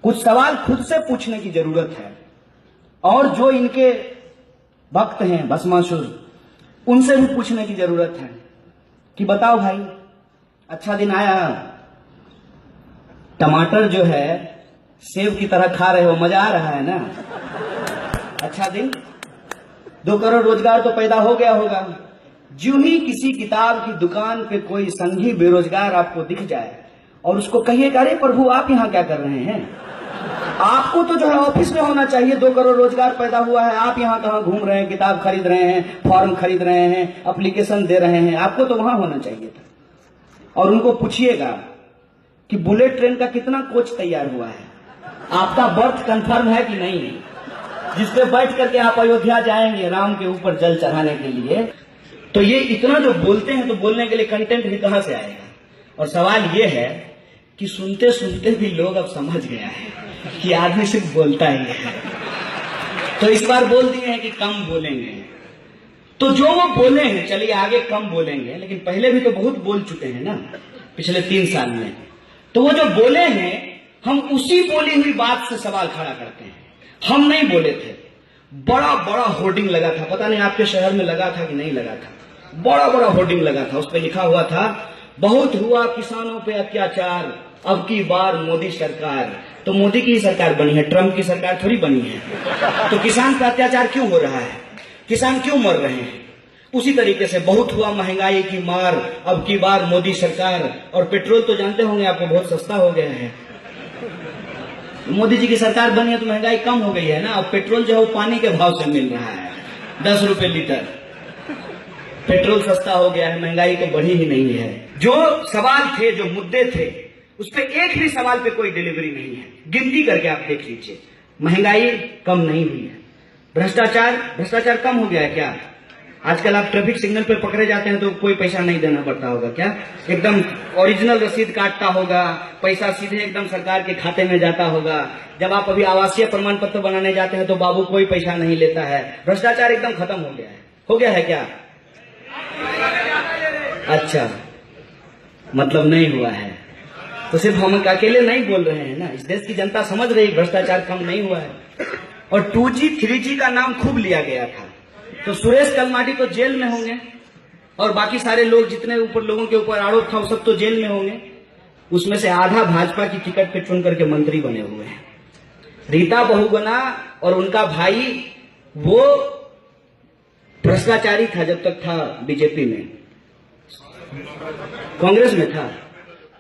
कुछ सवाल खुद से पूछने की जरूरत है, और जो इनके भक्त हैं भस्मासुर, उनसे भी पूछने की जरूरत है कि बताओ भाई, अच्छा दिन आया, टमाटर जो है सेब की तरह खा रहे हो, मजा आ रहा है ना? अच्छा दिन, 2 करोड़ रोजगार तो पैदा हो गया होगा। ज्यों ही किसी किताब की दुकान पे कोई संघी बेरोजगार आपको दिख जाए और उसको कहिएगा, अरे प्रभु आप यहाँ क्या कर रहे हैं? आपको तो जो है ऑफिस में होना चाहिए, 2 करोड़ रोजगार पैदा हुआ है, आप यहाँ कहाँ घूम रहे हैं, किताब खरीद रहे हैं, फॉर्म खरीद रहे हैं, एप्लीकेशन दे रहे हैं, आपको तो वहां होना चाहिए था। और उनको पूछिएगा कि बुलेट ट्रेन का कितना कोच तैयार हुआ है, आपका बर्थ कंफर्म है कि नहीं, जिसपे बैठ करके आप अयोध्या जाएंगे राम के ऊपर जल चढ़ाने के लिए। तो ये इतना जो बोलते हैं, तो बोलने के लिए कंटेंट भी कहां से आएगा? और सवाल ये है कि सुनते सुनते भी लोग अब समझ गया है कि आदमी सिर्फ बोलता ही है, तो इस बार बोल दिए हैं कि कम बोलेंगे। तो जो वो बोले हैं, चलिए आगे कम बोलेंगे, लेकिन पहले भी तो बहुत बोल चुके हैं ना पिछले 3 साल में। तो वो जो बोले हैं, हम उसी बोली हुई बात से सवाल खड़ा करते हैं। हम नहीं बोले थे, बड़ा बड़ा होर्डिंग लगा था, पता नहीं आपके शहर में लगा था कि नहीं लगा था, बड़ा बड़ा होर्डिंग लगा था, उस पर लिखा हुआ था, बहुत हुआ किसानों पे अत्याचार, अब की बार मोदी सरकार। तो मोदी की ही सरकार बनी है, ट्रंप की सरकार थोड़ी बनी है। तो किसान पे अत्याचार क्यों हो रहा है, किसान क्यों मर रहे हैं? उसी तरीके से बहुत हुआ महंगाई की मार, अब की बार मोदी सरकार। और पेट्रोल तो जानते होंगे आपको, बहुत सस्ता हो गया है। मोदी जी की सरकार बनी है तो महंगाई कम हो गई है ना। अब पेट्रोल जो है वो पानी के भाव से मिल रहा है, 10 रुपए लीटर। पेट्रोल सस्ता हो गया है, महंगाई तो बढ़ी ही नहीं है। जो सवाल थे, जो मुद्दे थे, उस पर एक भी सवाल पे कोई डिलीवरी नहीं है। गिनती करके आप देख लीजिए, महंगाई कम नहीं हुई है, भ्रष्टाचार कम हो गया है क्या? आजकल आप ट्रैफिक सिग्नल पे पकड़े जाते हैं तो कोई पैसा नहीं देना पड़ता होगा क्या? एकदम ओरिजिनल रसीद काटता होगा, पैसा सीधे एकदम सरकार के खाते में जाता होगा। जब आप अभी आवासीय प्रमाण पत्र बनाने जाते हैं तो बाबू कोई पैसा नहीं लेता है। भ्रष्टाचार एकदम खत्म हो गया है। हो गया है क्या? अच्छा, मतलब नहीं हुआ है। तो सिर्फ हम अकेले नहीं बोल रहे हैं ना, इस देश की जनता समझ रही भ्रष्टाचार कम नहीं हुआ है। और 2G 3G का नाम खूब लिया गया था, तो सुरेश कलमाडी तो जेल में होंगे, और बाकी सारे लोग जितने ऊपर लोगों के ऊपर आरोप था वो सब तो जेल में होंगे। उसमें से आधा भाजपा की टिकट पे चुन करके मंत्री बने हुए हैं। रीता बहुगुणा और उनका भाई वो भ्रष्टाचारी था जब तक था बीजेपी में, कांग्रेस में था।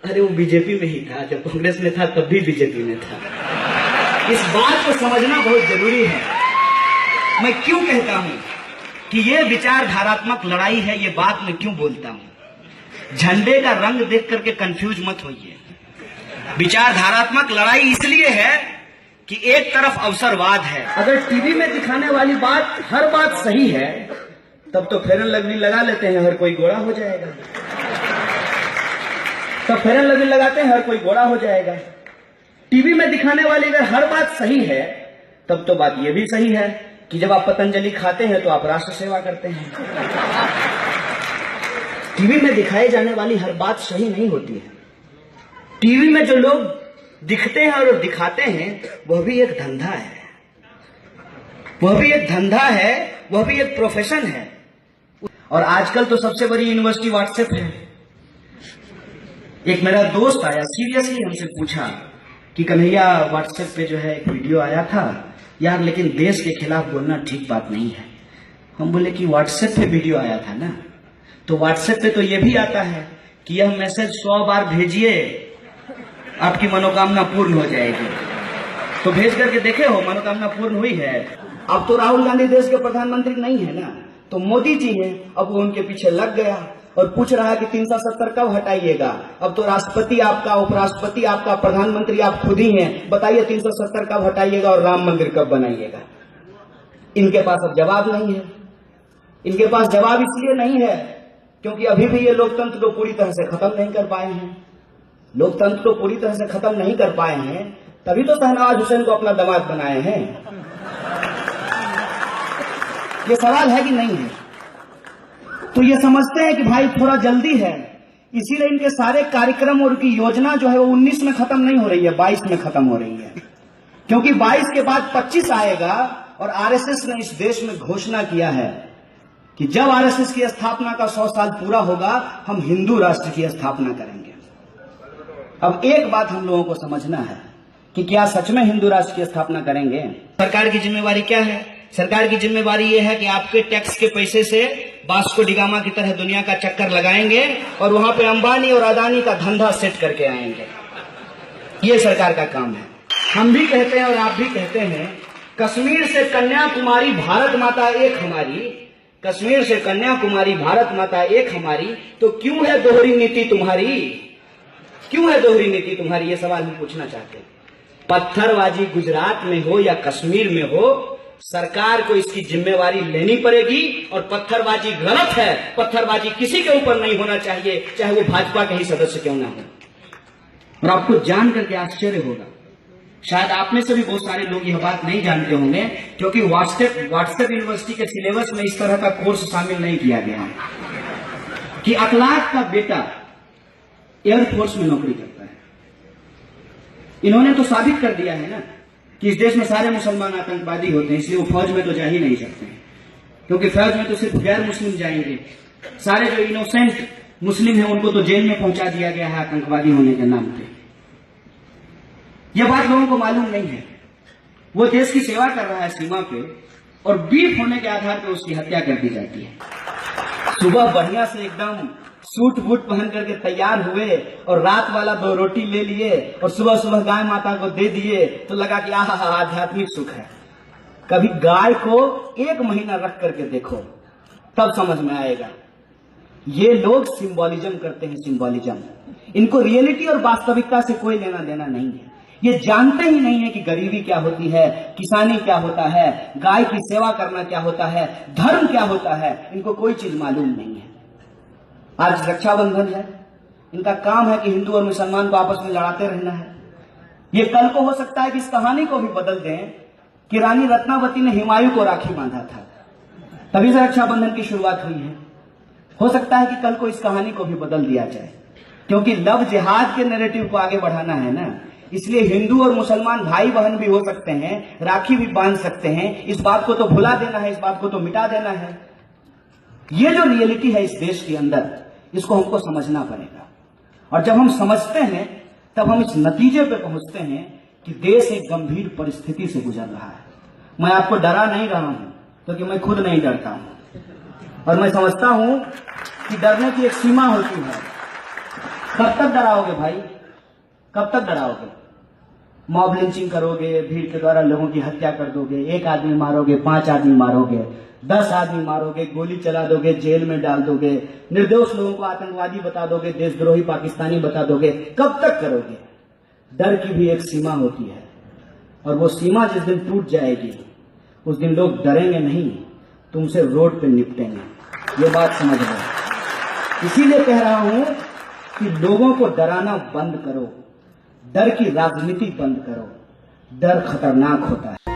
अरे वो बीजेपी में ही था, जब कांग्रेस में था तब भी बीजेपी में था। इस बात को समझना बहुत जरूरी है। मैं क्यों कहता हूं कि ये विचारधारात्मक लड़ाई है, ये बात मैं क्यों बोलता हूं? झंडे का रंग देख करके कंफ्यूज मत होइए। विचारधारात्मक लड़ाई इसलिए है कि एक तरफ अवसरवाद है। अगर टीवी में दिखाने वाली बात हर बात सही है, तब तो फेयर एंड लवली लगा लेते हैं, हर कोई गोरा हो जाएगा। तब फेयर एंड लवली लगाते हैं, हर कोई गोरा हो जाएगा। टीवी में दिखाने वाली अगर हर बात सही है, तब तो बात यह भी सही है कि जब आप पतंजलि खाते हैं तो आप राष्ट्र सेवा करते हैं। टीवी में दिखाई जाने वाली हर बात सही नहीं होती है। टीवी में जो लोग दिखते हैं और दिखाते हैं, वह भी एक धंधा है, वह भी एक धंधा है, वह भी एक प्रोफेशन है। और आजकल तो सबसे बड़ी यूनिवर्सिटी व्हाट्सएप है। एक मेरा दोस्त आया, सीरियसली हमसे पूछा कि कन्हैया व्हाट्सएप पे जो है एक वीडियो आया था यार, लेकिन देश के खिलाफ बोलना ठीक बात नहीं है। हम बोले कि व्हाट्सएप पे वीडियो आया था ना, तो व्हाट्सएप पे तो ये भी आता है कि यह मैसेज 100 बार भेजिए, आपकी मनोकामना पूर्ण हो जाएगी। तो भेज करके देखे हो, मनोकामना पूर्ण हुई है? अब तो राहुल गांधी देश के प्रधानमंत्री नहीं है ना, तो मोदी जी हैं। अब वो उनके पीछे लग गया और पूछ रहा है कि 370 कब हटाइएगा? अब तो राष्ट्रपति आपका, उपराष्ट्रपति आपका, प्रधानमंत्री आप खुद ही हैं, बताइए 370 कब हटाइएगा और राम मंदिर कब बनाइएगा? इनके पास अब जवाब नहीं है। इनके पास जवाब इसलिए नहीं है क्योंकि अभी भी ये लोकतंत्र को पूरी तरह से खत्म नहीं कर पाए हैं। लोकतंत्र को पूरी तरह से खत्म नहीं कर पाए हैं, तभी तो शहनवाज हुसैन को अपना दामाद बनाए हैं। ये सवाल है कि नहीं है? तो ये समझते हैं कि भाई थोड़ा जल्दी है, इसीलिए इनके सारे कार्यक्रम और उनकी योजना जो है वो 19 में खत्म नहीं हो रही है, 22 में खत्म हो रही है। क्योंकि 22 के बाद 25 आएगा और आरएसएस ने इस देश में घोषणा किया है कि जब आरएसएस की स्थापना का 100 साल पूरा होगा, हम हिंदू राष्ट्र की स्थापना करेंगे। अब एक बात हम लोगों को समझना है कि क्या सच में हिंदू राष्ट्र की स्थापना करेंगे? सरकार की जिम्मेवारी क्या है? सरकार की जिम्मेवारी यह है कि आपके टैक्स के पैसे से वास्को डिगामा की तरह दुनिया का चक्कर लगाएंगे और वहां पे अंबानी और अदानी का धंधा सेट करके आएंगे। ये सरकार का काम है। हम भी कहते हैं और आप भी कहते हैं, कश्मीर से कन्याकुमारी भारत माता एक हमारी, कश्मीर से कन्याकुमारी भारत माता एक हमारी, तो क्यों है दोहरी नीति तुम्हारी? क्यों है दोहरी नीति तुम्हारी? ये सवाल हम पूछना चाहते हैं। पत्थरबाजी गुजरात में हो या कश्मीर में हो, सरकार को इसकी जिम्मेवारी लेनी पड़ेगी। और पत्थरबाजी गलत है, पत्थरबाजी किसी के ऊपर नहीं होना चाहिए, चाहे वो भाजपा के ही सदस्य क्यों ना हो। और आपको जान करके आश्चर्य होगा, शायद आप में से भी बहुत सारे लोग यह बात नहीं जानते होंगे, क्योंकि व्हाट्सएप यूनिवर्सिटी के सिलेबस में इस तरह का कोर्स शामिल नहीं किया गया है कि अखलाक का बेटा एयरफोर्स में नौकरी करता है। इन्होंने तो साबित कर दिया है ना कि इस देश में सारे मुसलमान आतंकवादी होते हैं, इसलिए वो फौज में तो जा ही नहीं सकते, क्योंकि फौज में तो सिर्फ गैर मुस्लिम जाएंगे। सारे जो इनोसेंट मुस्लिम हैं उनको तो जेल में पहुंचा दिया गया है आतंकवादी होने के नाम पे। यह बात लोगों को मालूम नहीं है। वो देश की सेवा कर रहा है सीमा पे, और बीफ होने के आधार पर उसकी हत्या कर दी जाती है। सुबह बढ़िया से एकदम सूट बूट पहन करके तैयार हुए और रात वाला 2 रोटी ले लिए और सुबह सुबह गाय माता को दे दिए, तो लगा कि आहा आध्यात्मिक सुख है। कभी गाय को 1 महीना रख करके देखो, तब समझ में आएगा। ये लोग सिंबोलिज्म करते हैं, सिंबोलिज्म। इनको रियलिटी और वास्तविकता से कोई लेना देना नहीं है। ये जानते ही नहीं है कि गरीबी क्या होती है, किसानी क्या होता है, गाय की सेवा करना क्या होता है, धर्म क्या होता है। इनको कोई चीज मालूम नहीं है। आज रक्षाबंधन है, इनका काम है कि हिंदू और मुसलमान को आपस में लड़ाते रहना है। ये कल को हो सकता है कि इस कहानी को भी बदल दें कि रानी रत्नावती ने हुमायूं को राखी बांधा था, तभी से रक्षाबंधन की शुरुआत हुई है। हो सकता है कि कल को इस कहानी को भी बदल दिया जाए, क्योंकि लव जिहाद के नैरेटिव को आगे बढ़ाना है ना। इसलिए हिंदू और मुसलमान भाई बहन भी हो सकते हैं, राखी भी बांध सकते हैं। इस बात को तो भुला देना है, इस बात को तो मिटा देना है। ये जो रियलिटी है इस देश के अंदर, इसको हमको समझना पड़ेगा। और जब हम समझते हैं तब हम इस नतीजे पे पहुंचते हैं कि देश एक गंभीर परिस्थिति से गुजर रहा है। मैं आपको डरा नहीं रहा हूं, क्योंकि मैं खुद नहीं डरता हूं, और मैं समझता हूं कि डरने की एक सीमा होती है। कब तक डराओगे भाई? कब तक डराओगे? मॉब लिंचिंग करोगे, भीड़ के द्वारा लोगों की हत्या कर दोगे, 1 आदमी मारोगे, 5 आदमी मारोगे, 10 आदमी मारोगे, गोली चला दोगे, जेल में डाल दोगे, निर्दोष लोगों को आतंकवादी बता दोगे, देशद्रोही पाकिस्तानी बता दोगे। कब तक करोगे? डर की भी एक सीमा होती है, और वो सीमा जिस दिन टूट जाएगी उस दिन लोग डरेंगे नहीं, तुमसे रोड पे निपटेंगे। ये बात समझ लो। इसीलिए कह रहा हूं कि लोगों को डराना बंद करो, डर की राजनीति बंद करो। डर खतरनाक होता है।